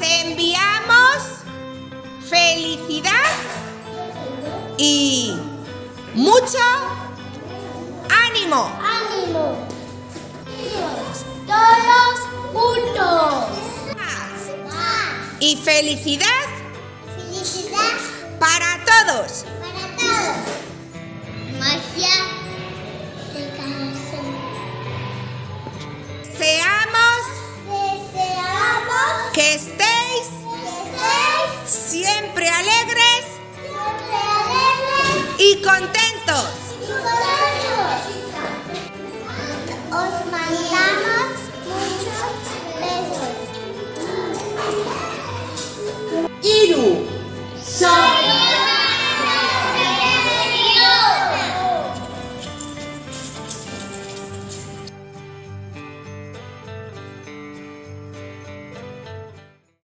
Te enviamos felicidad y mucho ánimo. ¡Ánimo! ¡Todos juntos! Y felicidad ¡Felicidad para todos. para todos! Magia de corazón. Deseamos Que estéis que estéis siempre alegres siempre alegres y contentos. y contentos. Os mandamos muchos besos. Hiru.